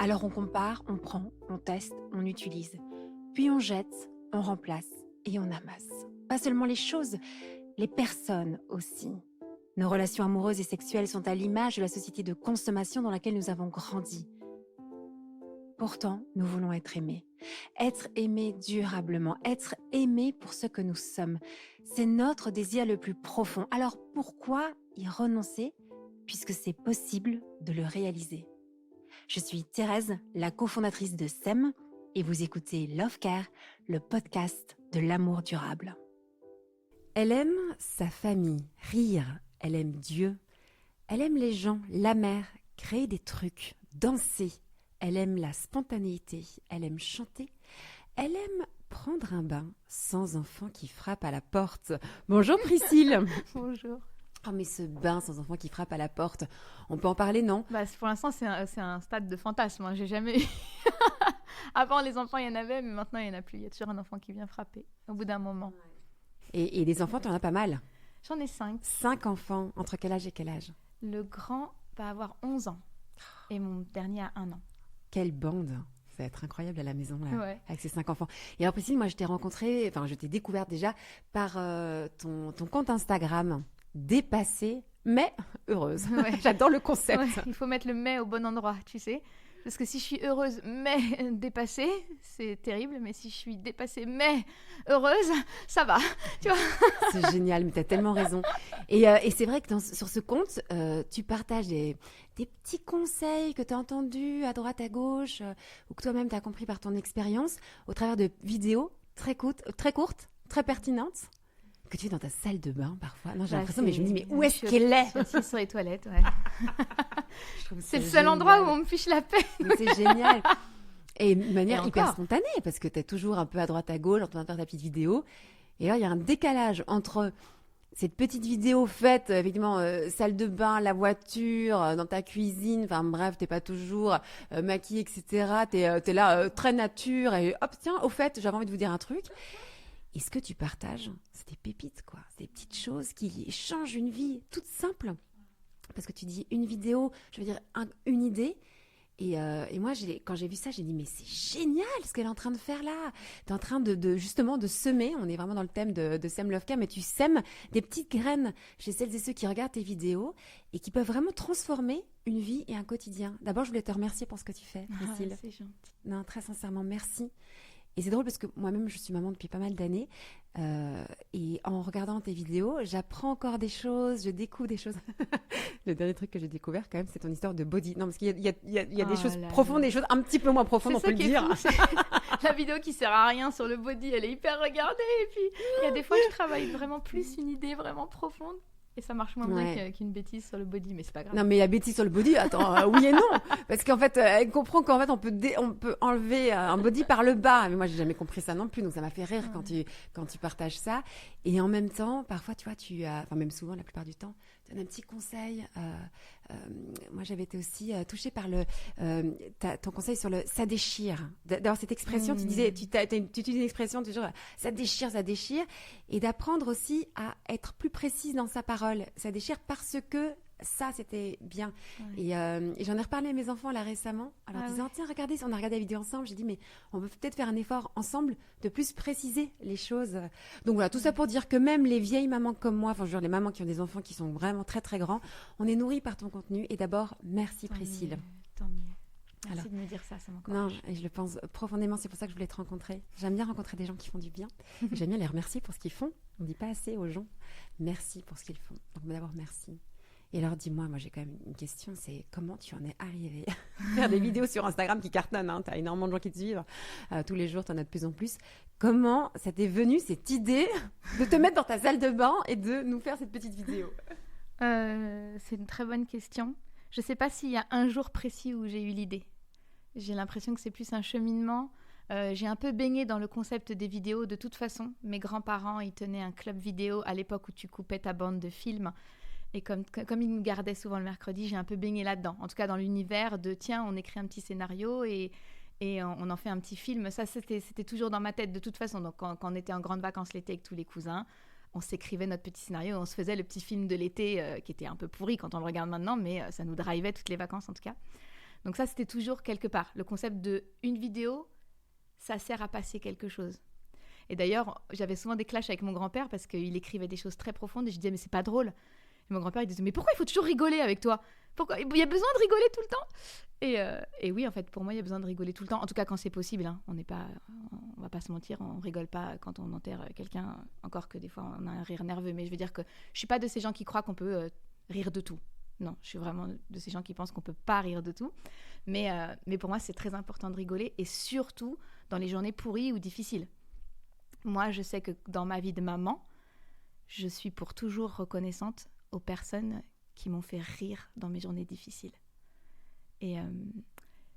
Alors on compare, on prend, on teste, on utilise. Puis on jette, on remplace et on amasse. Pas seulement les choses, les personnes aussi. Nos relations amoureuses et sexuelles sont à l'image de la société de consommation dans laquelle nous avons grandi. Pourtant, nous voulons être aimés. Être aimés durablement, être aimés pour ce que nous sommes. C'est notre désir le plus profond. Alors pourquoi y renoncer puisque c'est possible de le réaliser? Je suis Thérèse, la cofondatrice de SEM, et vous écoutez Love Care, le podcast de l'amour durable. Elle aime sa famille, rire, elle aime Dieu, elle aime les gens, la mer, créer des trucs, danser, elle aime la spontanéité, elle aime chanter, elle aime prendre un bain sans enfant qui frappe à la porte. Bonjour Priscille. Bonjour. Oh mais ce bain sans enfant qui frappe à la porte, on peut en parler, non? Pour l'instant, c'est un stade de fantasme. J'ai jamais eu. Avant, les enfants, il y en avait, mais maintenant, il n'y en a plus. Il y a toujours un enfant qui vient frapper au bout d'un moment. Et des enfants, tu en as pas mal. J'en ai 5. 5 enfants, entre quel âge et quel âge? Le grand va avoir 11 ans et mon dernier a 1 an. Quelle bande! Ça va être incroyable à la maison, là, Ouais. avec ces 5 enfants. Et alors, Priscille, moi, je t'ai découverte déjà par ton compte Instagram, dépassée, mais heureuse. Ouais. J'adore le concept. Ouais, il faut mettre le mais au bon endroit, tu sais. Parce que si je suis heureuse mais dépassée, c'est terrible. Mais si je suis dépassée mais heureuse, ça va. Tu vois. C'est génial, mais tu as tellement raison. Et c'est vrai que sur ce compte, tu partages des petits conseils que tu as entendus à droite, à gauche, ou que toi-même tu as compris par ton expérience, au travers de vidéos très courtes, très pertinentes, que tu es dans ta salle de bain parfois. Non, j'ai l'impression, mais je me dis, mais où est-ce qu'elle est? Je suis assise sur les toilettes, ouais. Je trouve C'est le ça seul endroit où génial. on me fiche la paix. Mais c'est génial. Et de manière Et hyper encore. spontanée, parce que tu es toujours un peu à droite, à gauche, en train de faire ta petite vidéo. Et là, il y a un décalage entre cette petite vidéo faite, effectivement, salle de bain, la voiture, dans ta cuisine, enfin bref, t'es pas toujours maquillée, etc. T'es là, très nature, et hop, tiens, au fait, j'avais envie de vous dire un truc. Et ce que tu partages, c'est des pépites, quoi. C'est des petites choses qui changent une vie toute simple. Parce que tu dis une vidéo, je veux dire une idée. Et moi, quand j'ai vu ça, j'ai dit, mais c'est génial ce qu'elle est en train de faire là. Tu es en train justement de semer, on est vraiment dans le thème de Sème Love Care, mais tu sèmes des petites graines chez celles et ceux qui regardent tes vidéos et qui peuvent vraiment transformer une vie et un quotidien. D'abord, je voulais te remercier pour ce que tu fais, Priscille. C'est gentil. Non, très sincèrement, merci. Et c'est drôle parce que moi-même, je suis maman depuis pas mal d'années. Et en regardant tes vidéos, j'apprends encore des choses, je découvre des choses. Le dernier truc que j'ai découvert, quand même, c'est ton histoire de body. Non, parce qu'il y a des Oh choses là profondes, là. des choses un petit peu moins profondes, C'est on ça peut le qui est dire. fou, c'est la vidéo qui sert à rien sur le body, elle est hyper regardée. Et puis, il y a des fois, je travaille vraiment plus une idée vraiment profonde. Et ça marche moins bien Ouais. qu'une bêtise sur le body, mais c'est pas grave. Non, mais la bêtise sur le body, attends, oui et non. Parce qu'en fait, elle comprend qu'en fait, on peut enlever un body par le bas. Mais moi, j'ai jamais compris ça non plus. Donc, ça m'a fait rire quand tu partages ça. Et en même temps, parfois, tu vois, enfin, même souvent, la plupart du temps, tu donnes un petit conseil. Moi, j'avais été aussi touchée par ton conseil sur le ça déchire. D'avoir cette expression, tu disais, tu utilises une expression toujours ça déchire, ça déchire. Et d'apprendre aussi à être plus précise dans sa parole. Ça déchire parce que ça, c'était bien. Ouais. Et j'en ai reparlé à mes enfants là récemment, en leur disant, tiens, regardez, on a regardé la vidéo ensemble. J'ai dit, mais on peut peut-être faire un effort ensemble de plus préciser les choses. Donc voilà, tout ça pour dire que même les vieilles mamans comme moi, enfin, je veux dire, les mamans qui ont des enfants qui sont vraiment très, très grands, on est nourris par ton contenu. Et d'abord, merci Tant Priscille. mieux, tant mieux. Merci Alors, de me dire ça non, m'encourage. et je le pense profondément, c'est pour ça que je voulais te rencontrer. J'aime bien rencontrer des gens qui font du bien. Et j'aime bien les remercier pour ce qu'ils font. On ne dit pas assez aux gens merci pour ce qu'ils font. Donc d'abord, merci. Et alors, dis-moi, moi j'ai quand même une question, c'est comment tu en es arrivée à faire des vidéos sur Instagram qui cartonnent, hein, tu as énormément de gens qui te suivent, tous les jours, tu en as de plus en plus. Comment ça t'est venu cette idée de te mettre dans ta salle de bain et de nous faire cette petite vidéo? C'est une très bonne question. Je ne sais pas s'il y a un jour précis où j'ai eu l'idée. J'ai l'impression que c'est plus un cheminement. J'ai un peu baigné dans le concept des vidéos de toute façon. Mes grands-parents, ils tenaient un club vidéo à l'époque où tu coupais ta bande de films. Et comme ils me gardaient souvent le mercredi, j'ai un peu baigné là-dedans. En tout cas, dans l'univers de tiens, on écrit un petit scénario et on en fait un petit film. Ça, c'était toujours dans ma tête de toute façon. Donc, quand on était en grande vacances l'été avec tous les cousins, on s'écrivait notre petit scénario, on se faisait le petit film de l'été qui était un peu pourri quand on le regarde maintenant, mais ça nous drivait toutes les vacances en tout cas. Donc ça, c'était toujours quelque part. Le concept d'une vidéo, ça sert à passer quelque chose. Et d'ailleurs, j'avais souvent des clashs avec mon grand-père parce qu'il écrivait des choses très profondes et je disais, mais c'est pas drôle. Et mon grand-père, il disait, mais pourquoi il faut toujours rigoler avec toi ? Pourquoi il y a besoin de rigoler tout le temps ? Et oui, en fait, pour moi, il y a besoin de rigoler tout le temps. En tout cas, quand c'est possible. Hein. On va pas se mentir, on rigole pas quand on enterre quelqu'un. Encore que des fois, on a un rire nerveux. Mais je veux dire que je suis pas de ces gens qui croient qu'on peut rire de tout. Non, je suis vraiment de ces gens qui pensent qu'on peut pas rire de tout. Mais pour moi, c'est très important de rigoler. Et surtout dans les journées pourries ou difficiles. Moi, je sais que dans ma vie de maman, je suis pour toujours reconnaissante aux personnes qui m'ont fait rire dans mes journées difficiles. Et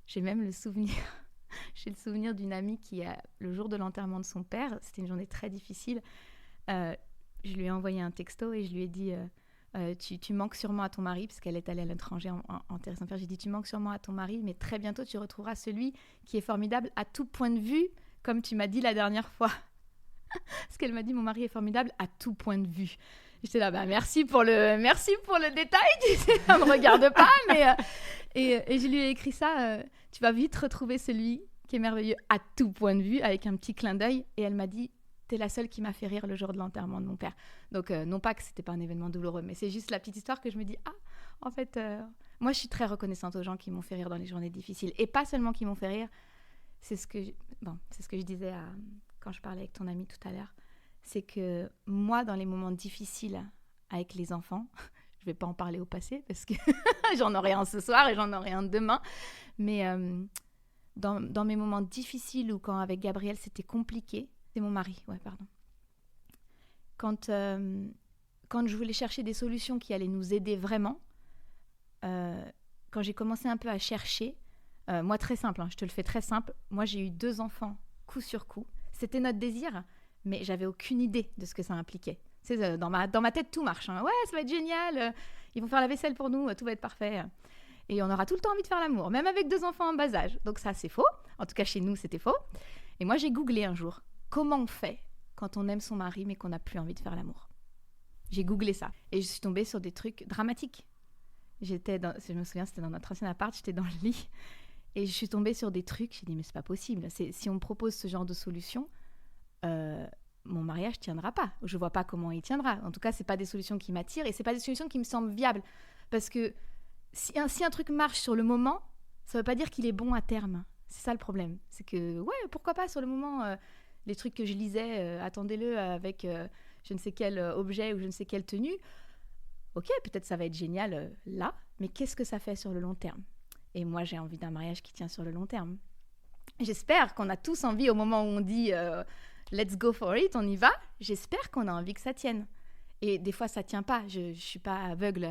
j'ai même le souvenir, j'ai le souvenir d'une amie qui, le jour de l'enterrement de son père, c'était une journée très difficile, je lui ai envoyé un texto et je lui ai dit tu manques sûrement à ton mari, parce qu'elle est allée à l'étranger enterrer son père. J'ai dit tu manques sûrement à ton mari, mais très bientôt tu retrouveras celui qui est formidable à tout point de vue, comme tu m'as dit la dernière fois. Parce qu'elle m'a dit mon mari est formidable à tout point de vue. J'étais là, merci pour le détail, tu sais, ça me regarde pas, mais et je lui ai écrit ça, tu vas vite retrouver celui qui est merveilleux à tout point de vue, avec un petit clin d'œil. Et elle m'a dit, t'es la seule qui m'a fait rire le jour de l'enterrement de mon père. Donc non pas que c'était pas un événement douloureux, mais c'est juste la petite histoire que je me dis, en fait, moi je suis très reconnaissante aux gens qui m'ont fait rire dans les journées difficiles, et pas seulement qui m'ont fait rire. C'est ce que je disais quand je parlais avec ton ami tout à l'heure. C'est que moi, dans les moments difficiles avec les enfants, je ne vais pas en parler au passé parce que j'en aurai un ce soir et j'en aurai un demain, mais dans mes moments difficiles ou quand avec Gabriel c'était compliqué, c'est mon mari, quand je voulais chercher des solutions qui allaient nous aider vraiment, quand j'ai commencé un peu à chercher, moi très simple, je te le fais très simple, moi j'ai eu 2 enfants coup sur coup, c'était notre désir, mais j'avais aucune idée de ce que ça impliquait. C'est, dans ma tête, tout marche. Ouais, ça va être génial. Ils vont faire la vaisselle pour nous. Tout va être parfait. Et on aura tout le temps envie de faire l'amour, même avec 2 enfants en bas âge. Donc ça, c'est faux. En tout cas, chez nous, c'était faux. Et moi, j'ai googlé un jour. Comment on fait quand on aime son mari, mais qu'on n'a plus envie de faire l'amour ? J'ai googlé ça. Et je suis tombée sur des trucs dramatiques. Je me souviens, c'était dans notre ancien appart. J'étais dans le lit. Et je suis tombée sur des trucs. J'ai dit, mais c'est pas possible. Si on me propose ce genre de solution... mon mariage tiendra pas. Je vois pas comment il tiendra. En tout cas, c'est pas des solutions qui m'attirent et c'est pas des solutions qui me semblent viables. Parce que si un truc marche sur le moment, ça veut pas dire qu'il est bon à terme. C'est ça le problème. C'est que, pourquoi pas sur le moment, les trucs que je lisais, attendez-le avec je ne sais quel objet ou je ne sais quelle tenue. Ok, peut-être ça va être génial là, mais qu'est-ce que ça fait sur le long terme ? Et moi, j'ai envie d'un mariage qui tient sur le long terme. J'espère qu'on a tous envie au moment où on dit let's go for it, on y va. J'espère qu'on a envie que ça tienne. Et des fois, ça tient pas. Je suis pas aveugle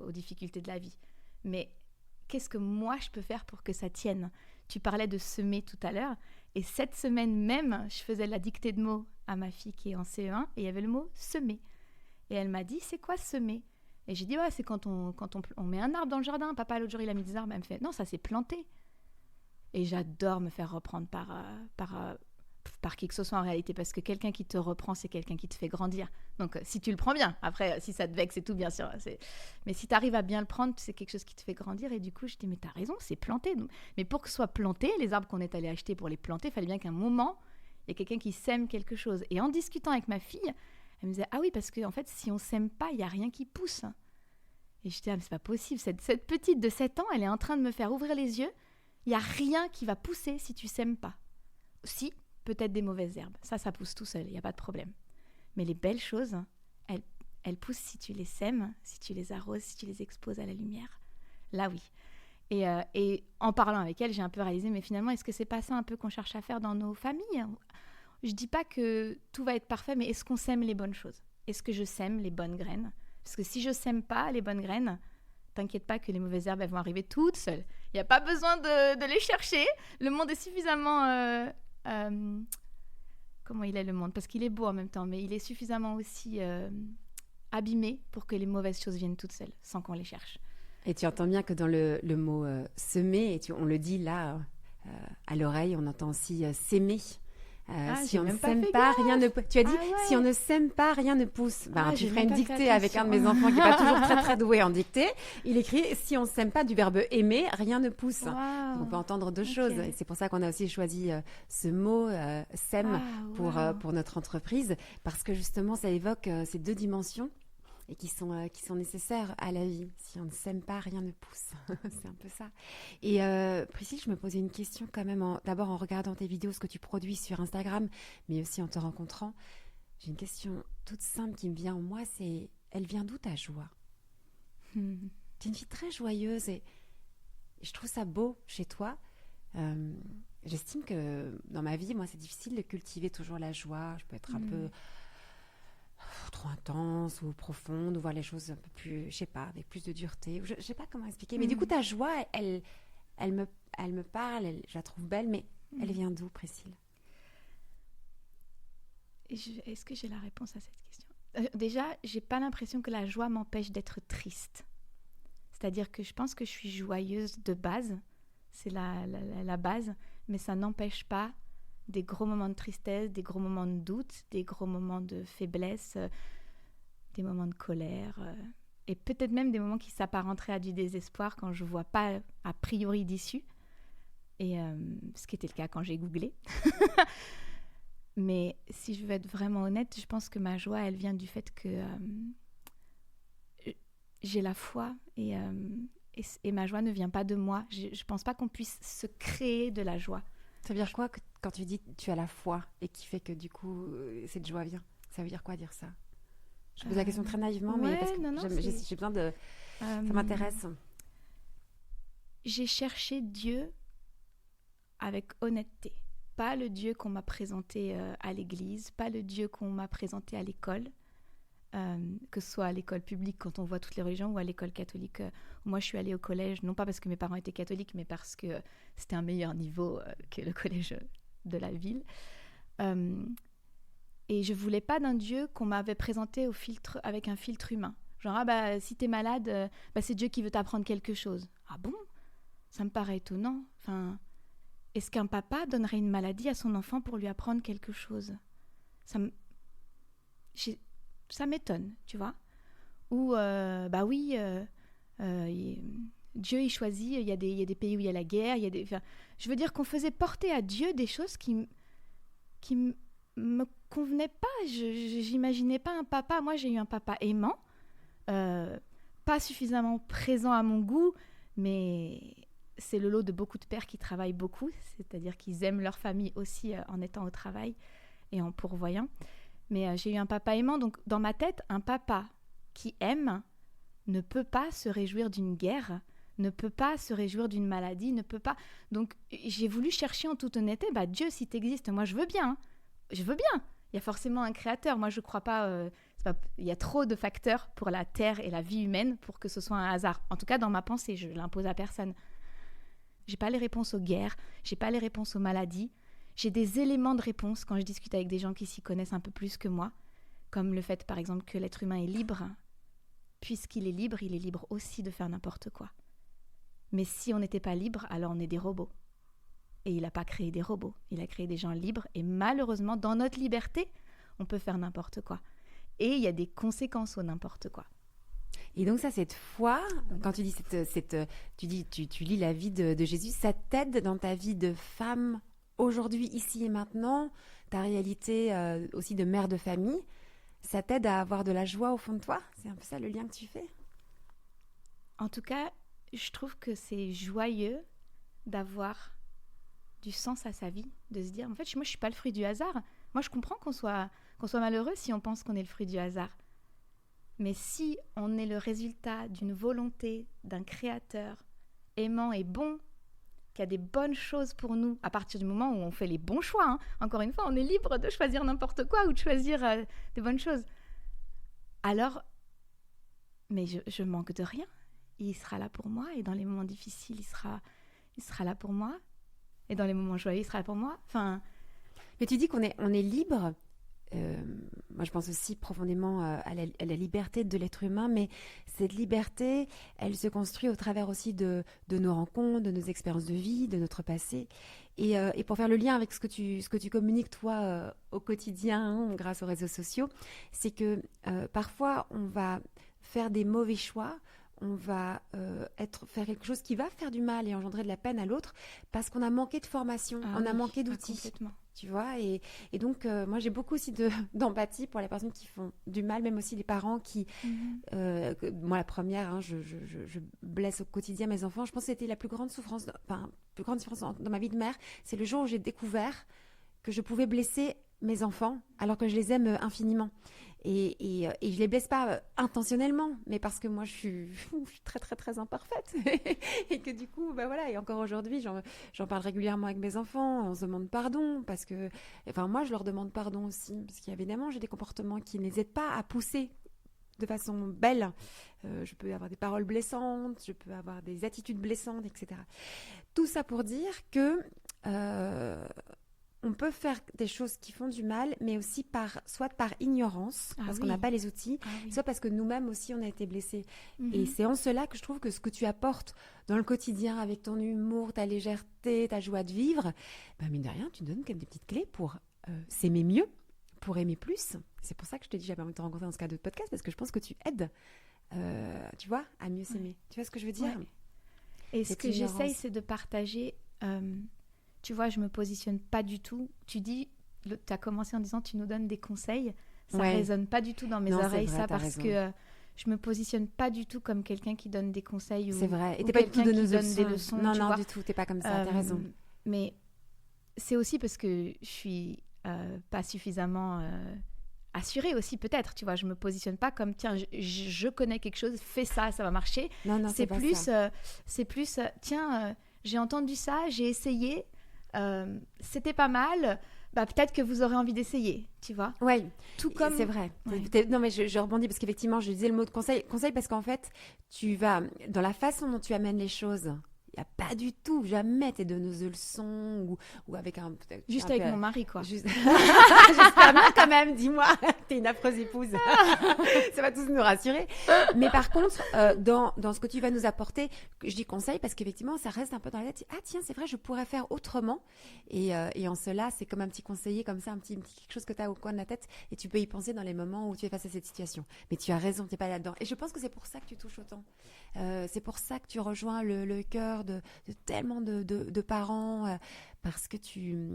aux difficultés de la vie. Mais qu'est-ce que moi, je peux faire pour que ça tienne ? Tu parlais de semer tout à l'heure. Et cette semaine même, je faisais la dictée de mots à ma fille qui est en CE1 et il y avait le mot semer. Et elle m'a dit, c'est quoi semer ? Et j'ai dit, c'est quand on met un arbre dans le jardin. Papa, l'autre jour, il a mis des arbres. Elle me fait, non, ça c'est planter. Et j'adore me faire reprendre par qui que ce soit en réalité, parce que quelqu'un qui te reprend, c'est quelqu'un qui te fait grandir. Donc, si tu le prends bien, après, si ça te vexe, c'est tout, bien sûr. Mais si tu arrives à bien le prendre, c'est quelque chose qui te fait grandir. Et du coup, je dis, mais t'as raison, c'est planté. Mais pour que ce soit planté, les arbres qu'on est allé acheter pour les planter, il fallait bien qu'à un moment, il y ait quelqu'un qui sème quelque chose. Et en discutant avec ma fille, elle me disait, ah oui, parce qu'en fait, si on sème pas, il n'y a rien qui pousse. Et je dis, mais c'est pas possible. Cette petite de 7 ans, elle est en train de me faire ouvrir les yeux. Il n'y a rien qui va pousser si tu sèmes pas. Si, peut-être des mauvaises herbes. Ça pousse tout seul, il n'y a pas de problème. Mais les belles choses, elles poussent si tu les sèmes, si tu les arroses, si tu les exposes à la lumière. Là, oui. Et en parlant avec elle, j'ai un peu réalisé, mais finalement, est-ce que c'est pas ça un peu qu'on cherche à faire dans nos familles ? Je dis pas que tout va être parfait, mais est-ce qu'on sème les bonnes choses ? Est-ce que je sème les bonnes graines ? Parce que si je sème pas les bonnes graines, t'inquiète pas que les mauvaises herbes, elles vont arriver toutes seules. Il n'y a pas besoin de les chercher. Le monde est suffisamment... comment il est le monde ? Parce qu'il est beau en même temps, mais il est suffisamment aussi abîmé pour que les mauvaises choses viennent toutes seules, sans qu'on les cherche. Et tu entends bien que dans le mot semer, on le dit là, à l'oreille, on entend aussi s'aimer. Si on ne même pas s'aime fait pas, gaffe. rien ne pousse. Tu as dit, Ah ouais. si on ne s'aime pas, rien ne pousse. Ah, Tu j'ai ferais même une pas fait dictée avec un de mes attention. enfants qui n'est pas toujours très très doué en dictée. Il écrit, si on ne s'aime pas, du verbe aimer, rien ne pousse. Waouh. Donc on peut entendre deux Ok. choses. Et c'est pour ça qu'on a aussi choisi ce mot, s'aime, Ah, pour, waouh. pour notre entreprise. Parce que justement, ça évoque ces deux dimensions et qui sont nécessaires à la vie. Si on ne s'aime pas, rien ne pousse. C'est un peu ça. Et Priscille, je me posais une question quand même, d'abord en regardant tes vidéos, ce que tu produis sur Instagram, mais aussi en te rencontrant. J'ai une question toute simple qui me vient en moi, c'est, elle vient d'où ta joie? Hmm. Tu es une fille très joyeuse et je trouve ça beau chez toi. J'estime que dans ma vie, moi, c'est difficile de cultiver toujours la joie. Je peux être un peu trop intense ou profonde, ou voir les choses un peu plus, je sais pas, avec plus de dureté. Je sais pas comment expliquer. Mais du coup, ta joie, elle me parle, je la trouve belle, mais elle vient d'où, Priscille? Est-ce que j'ai la réponse à cette question? Déjà, j'ai pas l'impression que la joie m'empêche d'être triste. C'est-à-dire que je pense que je suis joyeuse de base, c'est la base, mais ça n'empêche pas des gros moments de tristesse, des gros moments de doute, des gros moments de faiblesse, des moments de colère, et peut-être même des moments qui s'apparenteraient à du désespoir quand je vois pas a priori d'issue, et ce qui était le cas quand j'ai googlé. Mais si je veux être vraiment honnête, je pense que ma joie, elle vient du fait que j'ai la foi et ma joie ne vient pas de moi. Je ne pense pas qu'on puisse se créer de la joie. Ça veut dire quoi quand tu dis tu as la foi et qui fait que du coup cette joie vient? Ça veut dire quoi dire ça? Je pose la question très naïvement, mais parce que j'ai besoin de... Ça m'intéresse. J'ai cherché Dieu avec honnêteté. Pas le Dieu qu'on m'a présenté à l'église, pas le Dieu qu'on m'a présenté à l'école, que ce soit à l'école publique quand on voit toutes les religions ou à l'école catholique. Moi, je suis allée au collège, non pas parce que mes parents étaient catholiques, mais parce que c'était un meilleur niveau que le collège de la ville. Et je voulais pas d'un Dieu qu'on m'avait présenté avec un filtre humain. Genre, si t'es malade, c'est Dieu qui veut t'apprendre quelque chose. Ah bon? Ça me paraît étonnant. Enfin... Est-ce qu'un papa donnerait une maladie à son enfant pour lui apprendre quelque chose? Ça m'étonne, tu vois. Ou, Dieu, il choisit, il y a des pays où il y a la guerre, je veux dire qu'on faisait porter à Dieu des choses qui me convenaient pas. J'imaginais pas un papa. Moi, j'ai eu un papa aimant, pas suffisamment présent à mon goût, mais... C'est le lot de beaucoup de pères qui travaillent beaucoup, c'est-à-dire qu'ils aiment leur famille aussi en étant au travail et en pourvoyant. Mais j'ai eu un papa aimant, donc dans ma tête, un papa qui aime ne peut pas se réjouir d'une guerre, ne peut pas se réjouir d'une maladie, ne peut pas... Donc j'ai voulu chercher en toute honnêteté, Dieu, si tu existes, moi je veux bien, hein. Je veux bien. Il y a forcément un créateur, moi je crois pas... il y a trop de facteurs pour la terre et la vie humaine pour que ce soit un hasard. En tout cas, dans ma pensée, je l'impose à personne. J'ai pas les réponses aux guerres, j'ai pas les réponses aux maladies. J'ai des éléments de réponse quand je discute avec des gens qui s'y connaissent un peu plus que moi, comme le fait par exemple que l'être humain est libre. Puisqu'il est libre aussi de faire n'importe quoi. Mais si on n'était pas libre, alors on est des robots. Et il n'a pas créé des robots, il a créé des gens libres. Et malheureusement, dans notre liberté, on peut faire n'importe quoi. Et il y a des conséquences au n'importe quoi. Et donc ça, cette foi, quand tu dis tu lis la vie de Jésus, ça t'aide dans ta vie de femme aujourd'hui, ici et maintenant, ta réalité aussi de mère de famille, ça t'aide à avoir de la joie au fond de toi? C'est un peu ça le lien que tu fais? En tout cas, je trouve que c'est joyeux d'avoir du sens à sa vie, de se dire, en fait, moi je suis pas le fruit du hasard. Moi je comprends qu'on soit malheureux si on pense qu'on est le fruit du hasard. Mais si on est le résultat d'une volonté d'un créateur aimant et bon, qui a des bonnes choses pour nous, à partir du moment où on fait les bons choix, hein. Encore une fois, on est libre de choisir n'importe quoi ou de choisir des bonnes choses. Alors, mais je manque de rien. Il sera là pour moi et dans les moments difficiles, il sera là pour moi. Et dans les moments joyeux, il sera là pour moi. Enfin... Mais tu dis qu'on est libre. Moi, je pense aussi profondément à la liberté de l'être humain, mais cette liberté, elle se construit au travers aussi de nos rencontres, de nos expériences de vie, de notre passé. Et pour faire le lien avec ce que tu communiques, toi, au quotidien, grâce aux réseaux sociaux, c'est que parfois, on va faire des mauvais choix, on va faire quelque chose qui va faire du mal et engendrer de la peine à l'autre parce qu'on a manqué de formation, on a manqué d'outils. Complètement. Tu vois, et donc moi j'ai beaucoup aussi d'empathie pour les personnes qui font du mal, même aussi les parents qui, moi la première, je blesse au quotidien mes enfants. Je pense que c'était la plus grande souffrance, plus grande différence dans ma vie de mère, c'est le jour où j'ai découvert que je pouvais blesser mes enfants alors que je les aime infiniment. Et je les blesse pas intentionnellement, mais parce que moi je suis très très très imparfaite et que du coup voilà, et encore aujourd'hui j'en parle régulièrement avec mes enfants, on se demande pardon parce que moi je leur demande pardon aussi parce qu'évidemment j'ai des comportements qui ne les aident pas à pousser de façon belle. Je peux avoir des paroles blessantes, je peux avoir des attitudes blessantes, etc. Tout ça pour dire que on peut faire des choses qui font du mal, mais aussi soit par ignorance, parce qu'on n'a pas les outils, soit parce que nous-mêmes aussi, on a été blessés. Et c'est en cela que je trouve que ce que tu apportes dans le quotidien, avec ton humour, ta légèreté, ta joie de vivre, mine de rien, tu donnes quand même des petites clés pour s'aimer mieux, pour aimer plus. C'est pour ça que je te dis, j'avais envie de te rencontrer dans ce cadre de podcast, parce que je pense que tu aides, tu vois, à mieux s'aimer. Tu vois ce que je veux dire ? Et ce que j'essaye, c'est de partager... Tu vois, je me positionne pas du tout. Tu as commencé en disant tu nous donnes des conseils. Ça résonne pas du tout dans mes oreilles, vrai, ça, parce que je me positionne pas du tout comme quelqu'un qui donne des conseils. C'est vrai. Et ou t'es pas du tout quelqu'un qui donne des leçons. Non, non, du tout. T'es pas comme ça. T'as raison. Mais c'est aussi parce que je suis pas suffisamment assurée aussi, peut-être. Tu vois, je me positionne pas comme tiens, je connais quelque chose, fais ça, ça va marcher. Non, c'est plus, tiens, j'ai entendu ça, j'ai essayé. C'était pas mal, peut-être que vous aurez envie d'essayer, tu vois. Oui, tout comme... c'est vrai. Ouais. Non, mais je rebondis parce qu'effectivement, je disais le mot de conseil. Conseil parce qu'en fait, tu vas, dans la façon dont tu amènes les choses, il n'y a pas du tout, jamais t'es donneuse de leçons ou avec un... Juste avec mon mari, quoi. J'espère bien quand même, dis-moi, t'es une affreuse épouse. Ça va tous nous rassurer. Mais par contre, dans ce que tu vas nous apporter, je dis conseil parce qu'effectivement, ça reste un peu dans la tête. Ah tiens, c'est vrai, je pourrais faire autrement. Et en cela, c'est comme un petit conseiller, comme ça, un petit quelque chose que tu as au coin de la tête et tu peux y penser dans les moments où tu es face à cette situation. Mais tu as raison, tu n'es pas là-dedans. Et je pense que c'est pour ça que tu touches autant. C'est pour ça que tu rejoins le cœur de tellement de parents parce que tu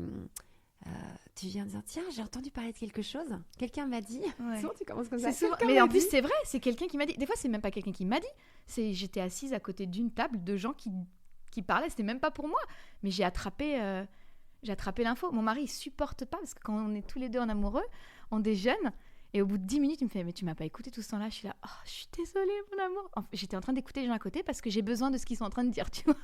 viens de dire tiens, j'ai entendu parler de quelque chose, quelqu'un m'a dit. Souvent tu commences comme ça. Mais en plus c'est vrai, c'est quelqu'un qui m'a dit. Des fois c'est même pas quelqu'un qui m'a dit, j'étais assise à côté d'une table de gens qui parlaient, c'était même pas pour moi, mais j'ai attrapé l'info. Mon mari il supporte pas parce que quand on est tous les deux en amoureux, on déjeune. Et au bout de 10 minutes, il me fait « Mais tu m'as pas écouté tout ce temps-là » Je suis là « Oh, je suis désolée, mon amour !» J'étais en train d'écouter les gens à côté parce que j'ai besoin de ce qu'ils sont en train de dire, tu vois.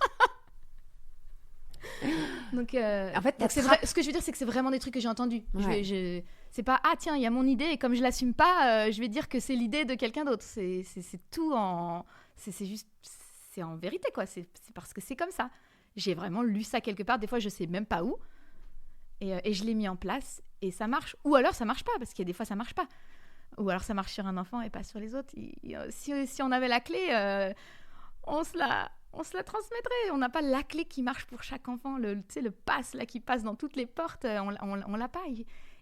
Donc, en fait, c'est vrai, ce que je veux dire, c'est que c'est vraiment des trucs que j'ai entendus. Ouais. C'est pas « Ah, tiens, il y a mon idée et comme je l'assume pas, je vais dire que c'est l'idée de quelqu'un d'autre. » C'est tout en... C'est juste... C'est en vérité, quoi. C'est parce que c'est comme ça. J'ai vraiment lu ça quelque part. Des fois, je sais même pas où. Et je l'ai mis en place et ça marche. Ou alors ça marche pas, parce qu'il y a des fois ça marche pas. Ou alors ça marche sur un enfant et pas sur les autres. Si on avait la clé, on se la transmettrait. On n'a pas la clé qui marche pour chaque enfant. Le pass là, qui passe dans toutes les portes, on l'a pas.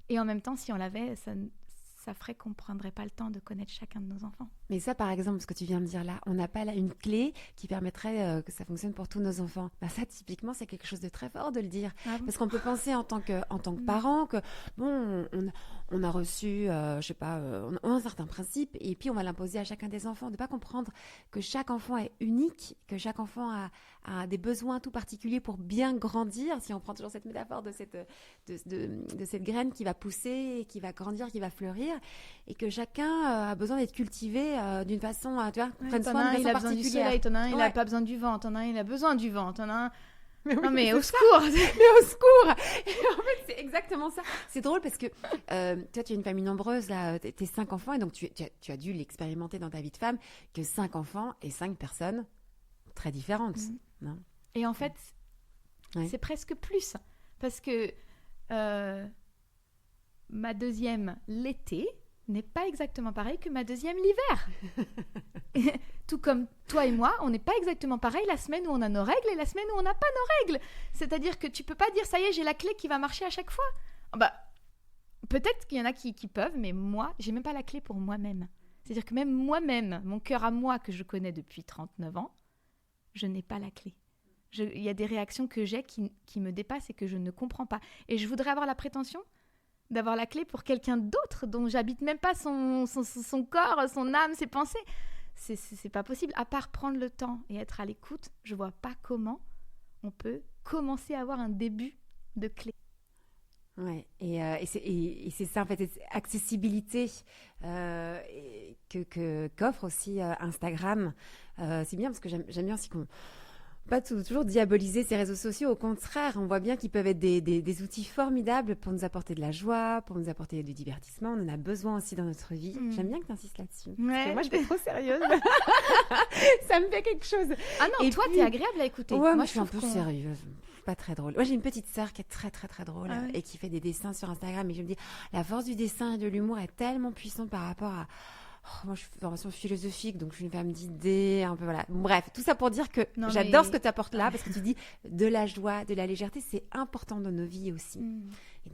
Et en même temps, si on l'avait, ça ferait qu'on ne prendrait pas le temps de connaître chacun de nos enfants. Mais ça, par exemple, ce que tu viens de dire là, on n'a pas là une clé qui permettrait que ça fonctionne pour tous nos enfants. Ça, typiquement, c'est quelque chose de très fort de le dire. Ah bon ? Parce qu'on peut penser en tant que parent que, bon, on a reçu, je sais pas, on a un certain principe et puis on va l'imposer à chacun des enfants. De ne pas comprendre que chaque enfant est unique, que chaque enfant a des besoins tout particuliers pour bien grandir. Si on prend toujours cette métaphore de cette graine qui va pousser, qui va grandir, qui va fleurir, et que chacun a besoin d'être cultivé d'une façon, tu vois, prendre soin de façon particulière. Il a besoin du soleil, t'en as un, il n'a pas besoin du vent, t'en as un, il a besoin du vent, t'en as un... Mais au secours. Mais au secours. Et en fait, c'est exactement ça. C'est drôle parce que toi, tu as une famille nombreuse, là, t'es 5 enfants, et donc tu as dû l'expérimenter dans ta vie de femme, que 5 enfants et 5 personnes très différentes. Non ? Et en fait, c'est presque plus. Parce que ma deuxième l'été n'est pas exactement pareil que ma deuxième l'hiver. Tout comme toi et moi, on n'est pas exactement pareil la semaine où on a nos règles et la semaine où on n'a pas nos règles. C'est-à-dire que tu peux pas dire, ça y est, j'ai la clé qui va marcher à chaque fois. Bah, peut-être qu'il y en a qui peuvent, mais moi, j'ai même pas la clé pour moi-même. C'est-à-dire que même moi-même, mon cœur à moi que je connais depuis 39 ans, je n'ai pas la clé. Il y a des réactions que j'ai qui me dépassent et que je ne comprends pas. Et je voudrais avoir la prétention d'avoir la clé pour quelqu'un d'autre dont j'habite même pas son corps, son âme, ses pensées. C'est pas possible. À part prendre le temps et être à l'écoute, je vois pas comment on peut commencer à avoir un début de clé. Ouais, et c'est ça en fait, cette accessibilité qu'offre aussi Instagram. C'est bien parce que j'aime bien aussi qu'on pas toujours diaboliser ces réseaux sociaux. Au contraire, on voit bien qu'ils peuvent être des outils formidables pour nous apporter de la joie, pour nous apporter du divertissement. On en a besoin aussi dans notre vie. J'aime bien que tu insistes là-dessus. Ouais. Parce que moi, je suis trop sérieuse. Ça me fait quelque chose. Ah non, Et toi, puis... t'es agréable à écouter. Ouais, moi, je je suis un trouve peu sérieuse. Pas très drôle. Moi, j'ai une petite sœur qui est très, très, très drôle et qui fait des dessins sur Instagram. Et je me dis, la force du dessin et de l'humour est tellement puissante par rapport à... moi, je suis formation philosophique, donc je suis une femme d'idées, un peu voilà. Bref, tout ça pour dire que j'adore ce que tu apportes là, parce que tu dis de la joie, de la légèreté, c'est important dans nos vies aussi.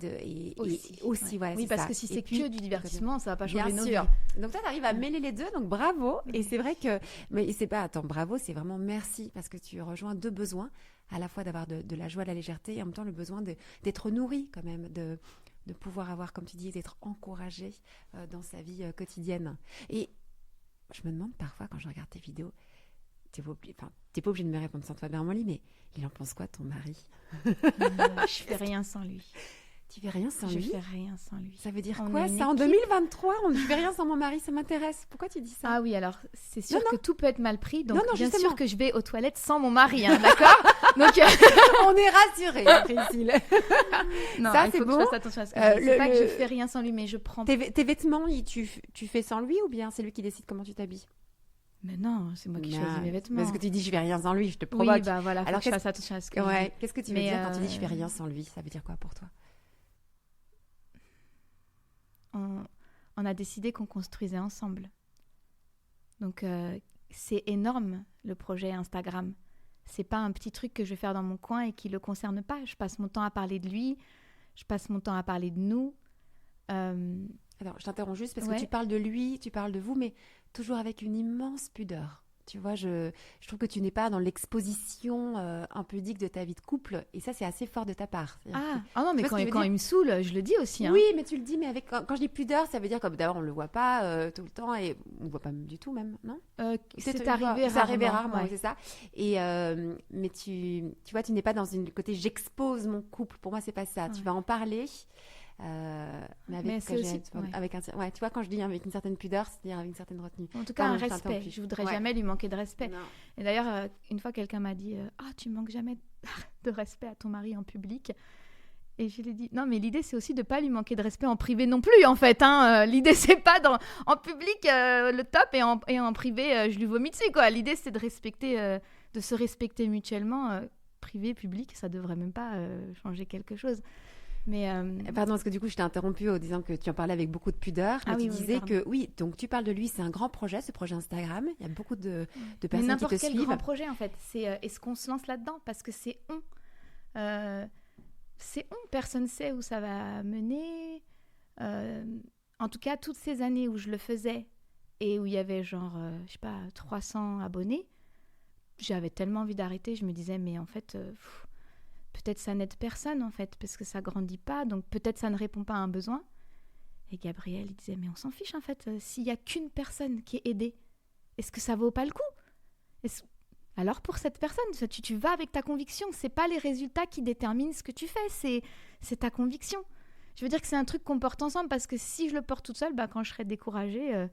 Et aussi, voilà, oui, parce que si c'est que du divertissement, ça va pas changer nos vies. Donc toi, tu arrives à mêler les deux, donc bravo. Et c'est vrai que, mais c'est pas, attends, bravo, c'est vraiment merci, parce que tu rejoins deux besoins, à la fois d'avoir de la joie, de la légèreté, et en même temps le besoin d'être nourri quand même, de pouvoir avoir, comme tu dis, d'être encouragé dans sa vie quotidienne. Et je me demande parfois, quand je regarde tes vidéos, t'es pas obligé de me répondre sans toi, Bermoli, mais il en pense quoi, ton mari? Je fais rien sans lui. Tu fais rien sans lui? Je fais rien sans lui. Ça veut dire quoi, ça? En 2023, on ne fait rien sans mon mari, ça m'intéresse. Pourquoi tu dis ça? Ah oui, alors, c'est sûr que tout peut être mal pris, donc bien justement. sûr que je vais aux toilettes sans mon mari, hein, d'accord? Donc, on est rassurés, Priscille. Non, ça, il c'est faut bon. que je fasse attention à ce que je dis. C'est pas que je fais rien sans lui, mais je prends... Tes vêtements, tu fais sans lui ou bien c'est lui qui décide comment tu t'habilles? Mais non, c'est moi qui choisis mes vêtements. Parce que tu dis je fais rien sans lui, je te provoque. Oui, bah voilà, faut que je fasse attention à ce que je dis. Qu'est-ce que tu veux dire quand tu dis je fais rien sans lui? Ça veut dire quoi pour toi? On a décidé qu'on construisait ensemble. Donc, c'est énorme, le projet Instagram. C'est pas un petit truc que je vais faire dans mon coin et qui le concerne pas. Je passe mon temps à parler de lui, je passe mon temps à parler de nous. Alors, je t'interromps juste parce que tu parles de lui, tu parles de vous, mais toujours avec une immense pudeur. Tu vois, je trouve que tu n'es pas dans l'exposition impudique de ta vie de couple. Et ça, c'est assez fort de ta part. Ah non, mais quand il me saoule, je le dis aussi. Hein. Oui, mais tu le dis, mais quand je dis pudeur, ça veut dire que d'abord, on ne le voit pas tout le temps et on ne le voit pas du tout même, non? C'est arrivé rarement. Ouais. C'est ça. Et, mais tu vois, tu n'es pas dans une côté j'expose mon couple. Pour moi, c'est pas ça. Ouais. Tu vas en parler. Mais avec un, tu vois, quand je dis avec une certaine pudeur, c'est-à-dire avec une certaine retenue. En tout cas, un respect. Je voudrais jamais lui manquer de respect. Non. Et d'ailleurs, une fois, quelqu'un m'a dit tu manques jamais de respect à ton mari en public. Et je lui ai dit non, mais l'idée, c'est aussi de pas lui manquer de respect en privé non plus, en fait. Hein. L'idée, c'est pas en public le top et en privé, je lui vomis dessus, quoi. L'idée, c'est de se respecter mutuellement. Privé, public, ça devrait même pas changer quelque chose. Mais Pardon, parce que du coup, je t'ai interrompu en disant que tu en parlais avec beaucoup de pudeur. Mais tu disais que donc tu parles de lui, c'est un grand projet, ce projet Instagram. Il y a beaucoup de personnes qui te suivent. N'importe quel grand projet, en fait. C'est est-ce qu'on se lance là-dedans? Parce que c'est personne ne sait où ça va mener. En tout cas, toutes ces années où je le faisais et où il y avait genre, 300 abonnés, j'avais tellement envie d'arrêter. Je me disais, mais en fait... peut-être ça n'aide personne, en fait, parce que ça grandit pas, donc peut-être ça ne répond pas à un besoin. Et Gabriel, il disait, mais on s'en fiche, en fait, s'il y a qu'une personne qui est aidée, est-ce que ça vaut pas le coup? Alors pour cette personne, tu vas avec ta conviction, c'est pas les résultats qui déterminent ce que tu fais, c'est ta conviction. Je veux dire que c'est un truc qu'on porte ensemble, parce que si je le porte toute seule, quand je serai découragée,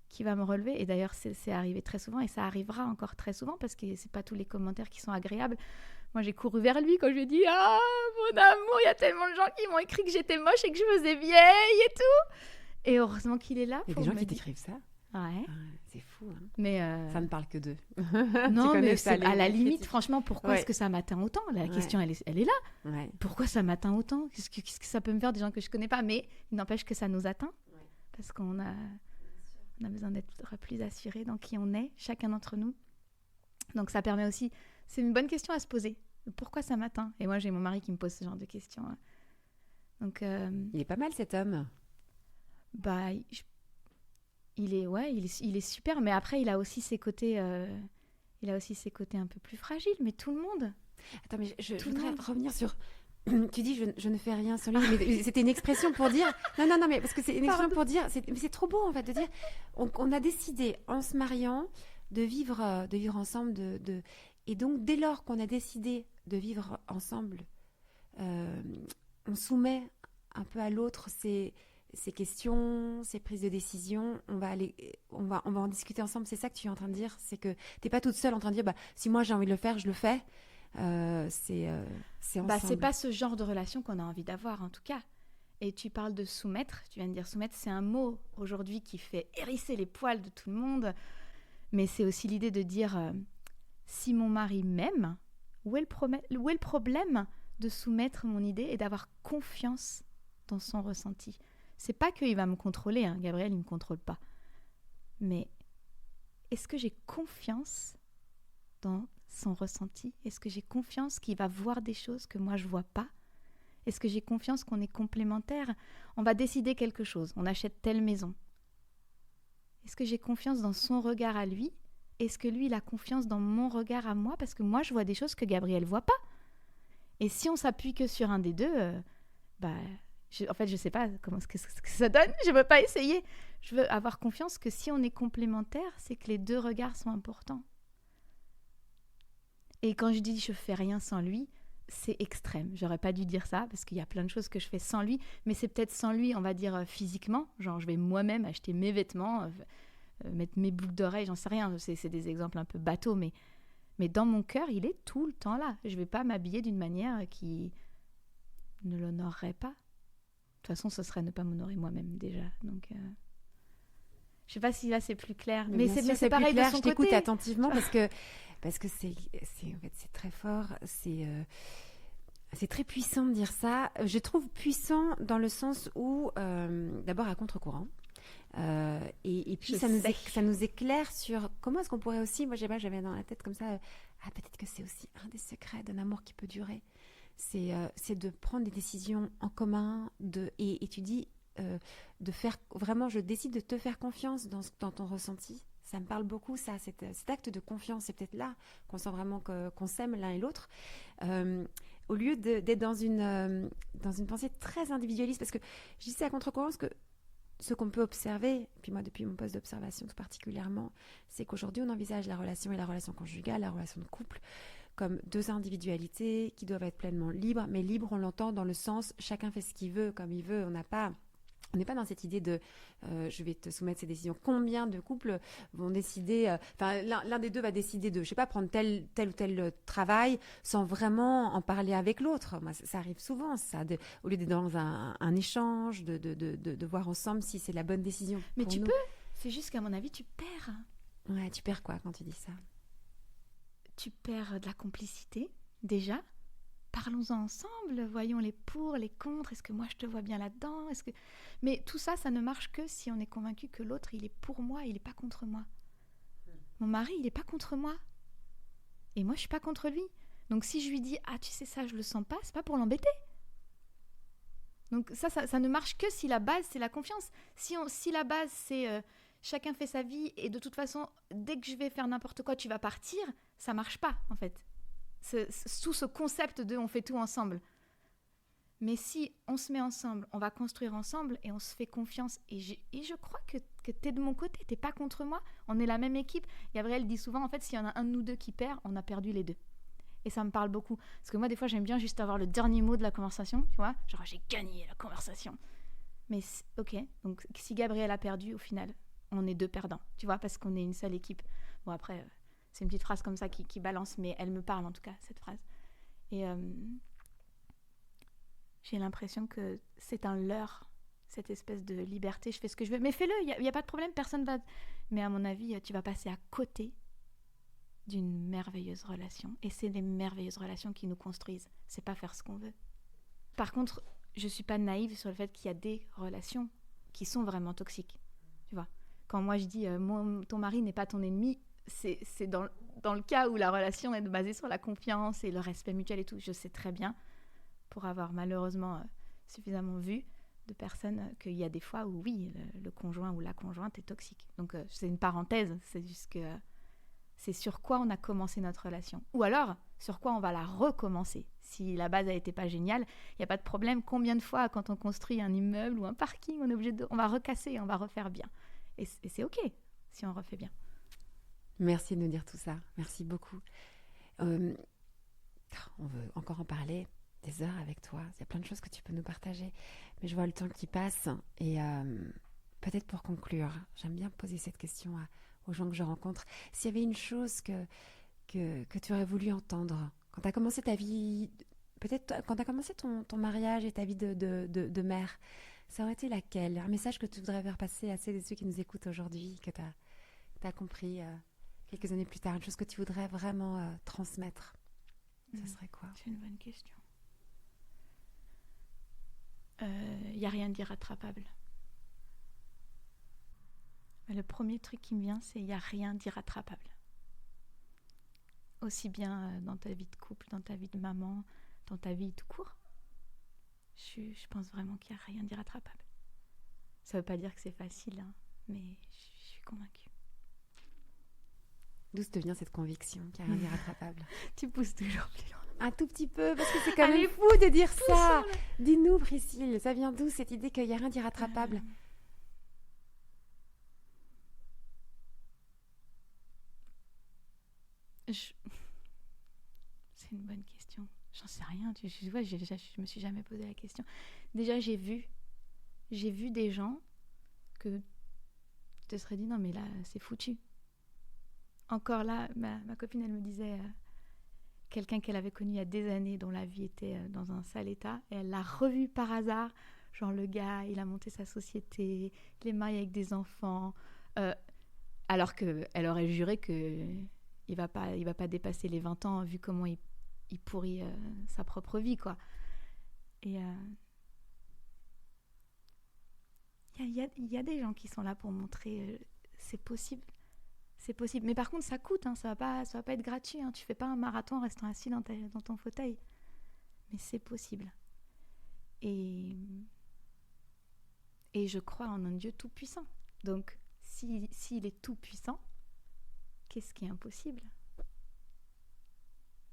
qui va me relever? Et d'ailleurs, c'est arrivé très souvent, et ça arrivera encore très souvent, parce que c'est pas tous les commentaires qui sont agréables. Moi, j'ai couru vers lui quand je lui ai dit « Ah, mon amour, il y a tellement de gens qui m'ont écrit que j'étais moche et que je faisais vieille et tout. » Et heureusement qu'il est là. Il y a des gens qui t'écrivent ça? Ouais. C'est fou, hein. Mais ça ne parle que d'eux. Non, mais c'est à la limite, franchement, pourquoi est-ce que ça m'atteint autant? La question, elle est là. Ouais. Pourquoi ça m'atteint autant? Qu'est-ce que ça peut me faire des gens que je ne connais pas? Mais il n'empêche que ça nous atteint. Parce qu'on a On a besoin d'être plus assuré dans qui on est, chacun d'entre nous. Donc ça permet aussi... C'est une bonne question à se poser. Pourquoi ça m'atteint ? Et moi, j'ai mon mari qui me pose ce genre de questions. Donc, Il est pas mal, cet homme. bah, il est super, mais après, il a aussi ses côtés un peu plus fragiles, mais tout le monde. Attends, mais je Tout le voudrais monde. revenir sur... Tu dis je ne fais rien sans lui, mais c'était une expression pour dire... Non, mais parce que c'est une expression pour dire... Mais c'est trop beau, en fait, de dire... On a décidé, en se mariant, de vivre ensemble, et donc, dès lors qu'on a décidé de vivre ensemble, on soumet un peu à l'autre ses questions, ses prises de décision. On va en discuter ensemble. C'est ça que tu es en train de dire, c'est que t'es pas toute seule en train de dire, bah, si moi j'ai envie de le faire, je le fais. C'est ensemble. Bah, c'est pas ce genre de relation qu'on a envie d'avoir, en tout cas. Et tu parles de soumettre. Tu viens de dire soumettre, c'est un mot aujourd'hui qui fait hérisser les poils de tout le monde. Mais c'est aussi l'idée de dire, si mon mari m'aime, où est le problème de soumettre mon idée et d'avoir confiance dans son ressenti ? C'est pas qu'il va me contrôler, hein. Gabriel, il me contrôle pas. Mais est-ce que j'ai confiance dans son ressenti ? Est-ce que j'ai confiance qu'il va voir des choses que moi je vois pas ? Est-ce que j'ai confiance qu'on est complémentaires ? On va décider quelque chose, on achète telle maison. Est-ce que j'ai confiance dans son regard à lui ? Est-ce que lui, il a confiance dans mon regard à moi ? Parce que moi, je vois des choses que Gabriel voit pas. Et si on s'appuie que sur un des deux, en fait, je sais pas ce que ça donne. Je veux pas essayer. Je veux avoir confiance que si on est complémentaires, c'est que les deux regards sont importants. Et quand je dis je fais rien sans lui, c'est extrême. J'aurais pas dû dire ça parce qu'il y a plein de choses que je fais sans lui, mais c'est peut-être sans lui, on va dire physiquement. Genre, je vais moi-même acheter mes vêtements, mettre mes boucles d'oreilles, j'en sais rien. C'est des exemples un peu bateaux, mais dans mon cœur, il est tout le temps là. Je vais pas m'habiller d'une manière qui ne l'honorerait pas. De toute façon, ce serait ne pas m'honorer moi-même déjà. Donc, je sais pas si là c'est plus clair, mais c'est pareil de son côté. Je t'écoute attentivement parce que c'est très fort, c'est très puissant de dire ça. Je trouve puissant dans le sens où, d'abord à contre-courant, et puis ça nous éclaire sur comment est-ce qu'on pourrait aussi, moi j'avais dans la tête comme ça, peut-être que c'est aussi un des secrets d'un amour qui peut durer, c'est de prendre des décisions en commun, et tu dis de faire vraiment, je décide de te faire confiance dans ton ressenti. Ça me parle beaucoup, ça, cet acte de confiance. C'est peut-être là qu'on sent vraiment qu'on s'aime l'un et l'autre. Au lieu d'être dans une pensée très individualiste, parce que je dis ça à contre-courant, parce que ce qu'on peut observer, puis moi depuis mon poste d'observation tout particulièrement, c'est qu'aujourd'hui on envisage la relation et la relation conjugale, la relation de couple, comme deux individualités qui doivent être pleinement libres, mais libres on l'entend dans le sens chacun fait ce qu'il veut, comme il veut, on n'est pas dans cette idée de je vais te soumettre ces décisions. Combien de couples vont décider, l'un des deux va décider de, je sais pas, prendre tel ou tel travail sans vraiment en parler avec l'autre. Moi, ça arrive souvent, ça, au lieu d'être dans un échange, de voir ensemble si c'est la bonne décision. Mais tu peux, c'est juste qu'à mon avis, tu perds. Ouais, tu perds quoi quand tu dis ça ? Tu perds de la complicité, déjà. Parlons-en ensemble, voyons les pour, les contre, est-ce que moi je te vois bien là-dedans ? Mais tout ça, ça ne marche que si on est convaincu que l'autre, il est pour moi, il n'est pas contre moi. Mon mari, il n'est pas contre moi. Et moi, je ne suis pas contre lui. Donc si je lui dis « Ah, tu sais ça, je ne le sens pas », c'est pas pour l'embêter. Donc ça ne marche que si la base, c'est la confiance. Si la base, c'est chacun fait sa vie et de toute façon, dès que je vais faire n'importe quoi, tu vas partir, ça ne marche pas, en fait. Sous ce concept de on fait tout ensemble. Mais si on se met ensemble, on va construire ensemble et on se fait confiance, et je crois que t'es de mon côté, t'es pas contre moi, on est la même équipe. Gabriel dit souvent, en fait, s'il y en a un de nous deux qui perd, on a perdu les deux. Et ça me parle beaucoup. Parce que moi, des fois, j'aime bien juste avoir le dernier mot de la conversation, tu vois, genre j'ai gagné la conversation. Mais ok, donc si Gabriel a perdu, au final, on est deux perdants, tu vois, parce qu'on est une seule équipe. Bon, après... c'est une petite phrase comme ça qui balance, mais elle me parle en tout cas, cette phrase. Et j'ai l'impression que c'est un leurre, cette espèce de liberté. Je fais ce que je veux, mais fais-le, il n'y a pas de problème, personne va... Mais à mon avis, tu vas passer à côté d'une merveilleuse relation. Et c'est les merveilleuses relations qui nous construisent. C'est pas faire ce qu'on veut. Par contre, je suis pas naïve sur le fait qu'il y a des relations qui sont vraiment toxiques. Tu vois ? Quand moi je dis ton mari n'est pas ton ennemi, c'est dans le cas où la relation est basée sur la confiance et le respect mutuel et tout. Je sais très bien, pour avoir malheureusement suffisamment vu de personnes, qu'il y a des fois où oui, le conjoint ou la conjointe est toxique. Donc c'est une parenthèse, c'est juste que c'est sur quoi on a commencé notre relation. Ou alors, sur quoi on va la recommencer. Si la base n'a été pas géniale, il n'y a pas de problème. Combien de fois, quand on construit un immeuble ou un parking, on va recasser, on va refaire bien. Et c'est OK si on refait bien. Merci de nous dire tout ça. Merci beaucoup. On veut encore en parler des heures avec toi. Il y a plein de choses que tu peux nous partager. Mais je vois le temps qui passe. Et peut-être pour conclure, j'aime bien poser cette question aux gens que je rencontre. S'il y avait une chose que tu aurais voulu entendre quand tu as commencé ta vie, peut-être quand tu as commencé ton mariage et ta vie de mère, ça aurait été laquelle? Un message que tu voudrais faire passer à celles et ceux qui nous écoutent aujourd'hui, que tu as compris quelques années plus tard, une chose que tu voudrais vraiment transmettre, ce serait quoi? C'est une bonne question. Il n'y a rien d'irrattrapable. Le premier truc qui me vient, c'est il n'y a rien d'irrattrapable. Aussi bien dans ta vie de couple, dans ta vie de maman, dans ta vie tout court. Je pense vraiment qu'il n'y a rien d'irrattrapable. Ça ne veut pas dire que c'est facile, hein, mais je suis convaincue. D'où te vient cette conviction qu'il n'y a rien d'irrattrapable? Tu pousses toujours plus loin. Un tout petit peu, parce que c'est quand même fou de dire ça. Dis-nous, Priscille, ça vient d'où cette idée qu'il n'y a rien d'irrattrapable? C'est une bonne question. J'en sais rien. Je me suis jamais posé la question. Déjà, j'ai vu des gens que tu te serais dit non mais là c'est foutu. Encore là, ma copine elle me disait quelqu'un qu'elle avait connu il y a des années dont la vie était dans un sale état et elle l'a revu par hasard. Genre le gars, il a monté sa société, il est marié avec des enfants, alors qu'elle aurait juré que il va pas dépasser les 20 ans vu comment il pourrit sa propre vie, quoi. Et il y a des gens qui sont là pour montrer c'est possible. C'est possible. Mais par contre, ça coûte, hein, ça va pas être gratuit. Hein. Tu fais pas un marathon en restant assis dans ton fauteuil. Mais c'est possible. Et je crois en un Dieu tout-puissant. Donc, s'il est tout-puissant, qu'est-ce qui est impossible?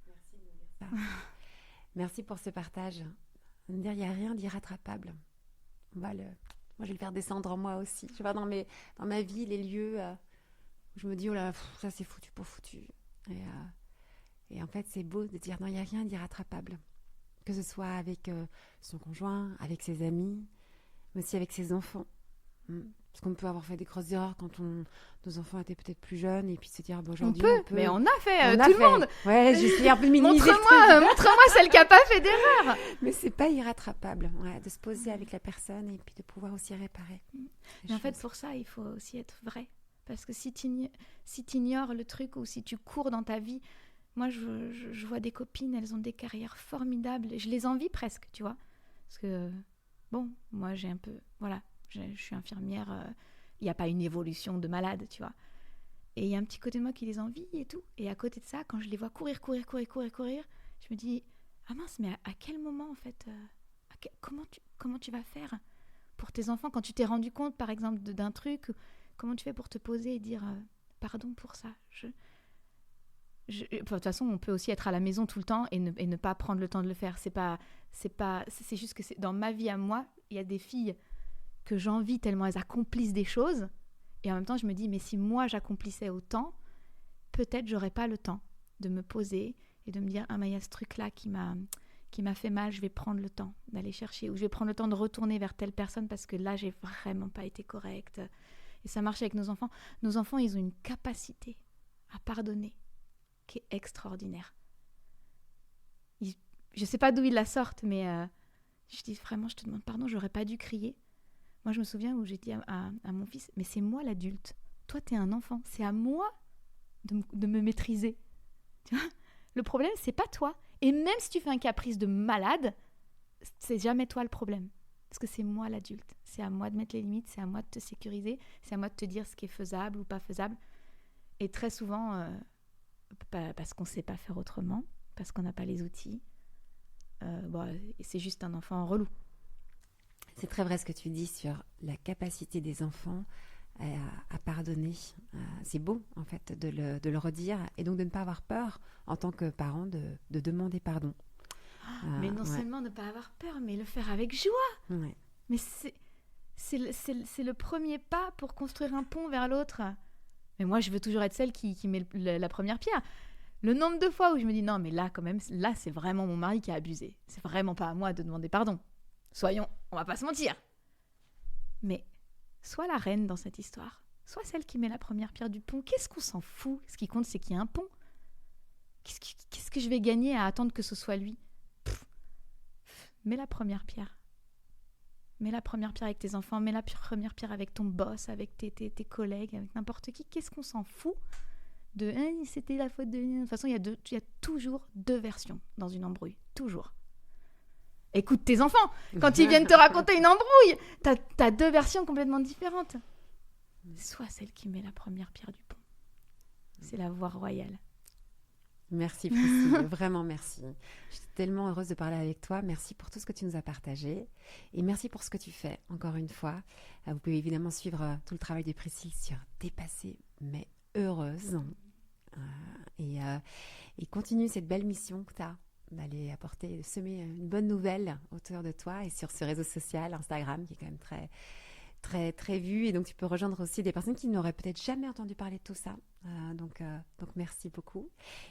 Merci de me dire ça. Merci pour ce partage. De me dire, il n'y a rien d'irrattrapable. Moi, je vais le faire descendre en moi aussi. Je vois dans ma vie les lieux où je me dis, oh là, ça c'est foutu pour foutu. Et en fait, c'est beau de dire, non, il n'y a rien d'irrattrapable. Que ce soit avec son conjoint, avec ses amis, mais aussi avec ses enfants. Parce qu'on peut avoir fait des grosses erreurs quand nos enfants étaient peut-être plus jeunes et puis se dire, bon, aujourd'hui on peut... Mais on a fait, tout le monde. Ouais, j'essaie un peu de minimiser montre-moi celle qui n'a pas fait d'erreur. Mais c'est pas irrattrapable, de se poser avec la personne et puis de pouvoir aussi réparer. Mais en fait, pour ça, il faut aussi être vrai. Parce que si t'ignores le truc ou si tu cours dans ta vie... Moi, je vois des copines, elles ont des carrières formidables. Je les envie presque, tu vois. Parce que, bon, moi, j'ai un peu... Voilà, je suis infirmière. Il n'y a pas une évolution de malade, tu vois. Et il y a un petit côté de moi qui les envie et tout. Et à côté de ça, quand je les vois courir, je me dis, ah mince, mais à quel moment, en fait, comment tu vas faire pour tes enfants quand tu t'es rendu compte, par exemple, d'un truc? Comment tu fais pour te poser et dire, pardon pour ça? De toute façon, on peut aussi être à la maison tout le temps et ne pas prendre le temps de le faire. C'est juste que dans ma vie à moi, il y a des filles que j'envie tellement elles accomplissent des choses. Et en même temps, je me dis, mais si moi j'accomplissais autant, peut-être j'aurais pas le temps de me poser et de me dire, ah mais il y a ce truc-là qui m'a fait mal, je vais prendre le temps d'aller chercher, ou je vais prendre le temps de retourner vers telle personne parce que là, j'ai vraiment pas été correcte. Et ça marche avec nos enfants. Nos enfants, ils ont une capacité à pardonner qui est extraordinaire. Je ne sais pas d'où ils la sortent, mais je dis vraiment, je te demande pardon, j'aurais pas dû crier. Moi, je me souviens où j'ai dit à mon fils, mais c'est moi l'adulte. Toi, t'es un enfant. C'est à moi de me maîtriser. Tu vois ? Le problème, c'est pas toi. Et même si tu fais un caprice de malade, c'est jamais toi le problème. Parce que c'est moi l'adulte. C'est à moi de mettre les limites, c'est à moi de te sécuriser, c'est à moi de te dire ce qui est faisable ou pas faisable. Et très souvent, parce qu'on ne sait pas faire autrement, parce qu'on n'a pas les outils, c'est juste un enfant relou. C'est très vrai ce que tu dis sur la capacité des enfants à pardonner. C'est beau, en fait, de le redire et donc de ne pas avoir peur, en tant que parent, de demander pardon. Mais non seulement ne pas avoir peur, mais le faire avec joie. Ouais. Mais c'est le premier pas pour construire un pont vers l'autre. Mais moi, je veux toujours être celle qui met la première pierre. Le nombre de fois où je me dis, non, mais là, quand même, là, c'est vraiment mon mari qui a abusé. C'est vraiment pas à moi de demander pardon. Soyons, on va pas se mentir. Mais sois la reine dans cette histoire. Sois celle qui met la première pierre du pont. Qu'est-ce qu'on s'en fout ? Ce qui compte, c'est qu'il y a un pont. Qu'est-ce que je vais gagner à attendre que ce soit lui ? Mets la première pierre. Mets la première pierre avec tes enfants. Mets la première pierre avec ton boss, avec tes collègues, avec n'importe qui. Qu'est-ce qu'on s'en fout de c'était la faute de... De toute façon, il y a toujours deux versions dans une embrouille. Toujours. Écoute tes enfants. Quand ils viennent te raconter une embrouille, t'as deux versions complètement différentes. Sois celle qui met la première pierre du pont. C'est la voie royale. Merci Priscille, vraiment merci. Je suis tellement heureuse de parler avec toi. Merci pour tout ce que tu nous as partagé et merci pour ce que tu fais, encore une fois. Vous pouvez évidemment suivre tout le travail de Priscille sur Dépassée mais heureuse. Et continue cette belle mission que tu as d'aller apporter, de semer une bonne nouvelle autour de toi et sur ce réseau social, Instagram, qui est quand même très, très, très vu. Et donc, tu peux rejoindre aussi des personnes qui n'auraient peut-être jamais entendu parler de tout ça. Donc, merci beaucoup.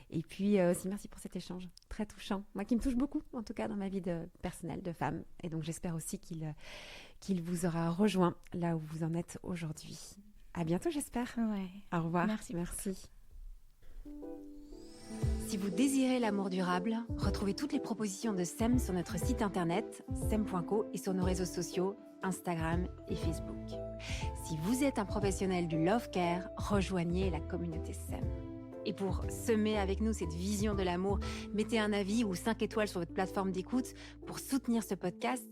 Et puis, aussi, merci pour cet échange très touchant. Moi, qui me touche beaucoup, en tout cas, dans ma vie personnelle de femme. Et donc, j'espère aussi qu'il vous aura rejoint là où vous en êtes aujourd'hui. À bientôt, j'espère. Ouais. Au revoir. Merci. Si vous désirez l'amour durable, retrouvez toutes les propositions de SEM sur notre site internet sem.co et sur nos réseaux sociaux Instagram et Facebook. Si vous êtes un professionnel du Love Care, rejoignez la communauté SEM. Et pour semer avec nous cette vision de l'amour, mettez un avis ou 5 étoiles sur votre plateforme d'écoute pour soutenir ce podcast.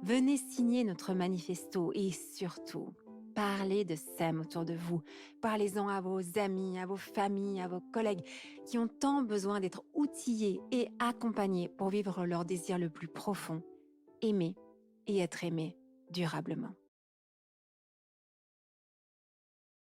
Venez signer notre manifesto et surtout, parlez de SEM autour de vous. Parlez-en à vos amis, à vos familles, à vos collègues qui ont tant besoin d'être outillés et accompagnés pour vivre leur désir le plus profond, aimer et être aimé durablement.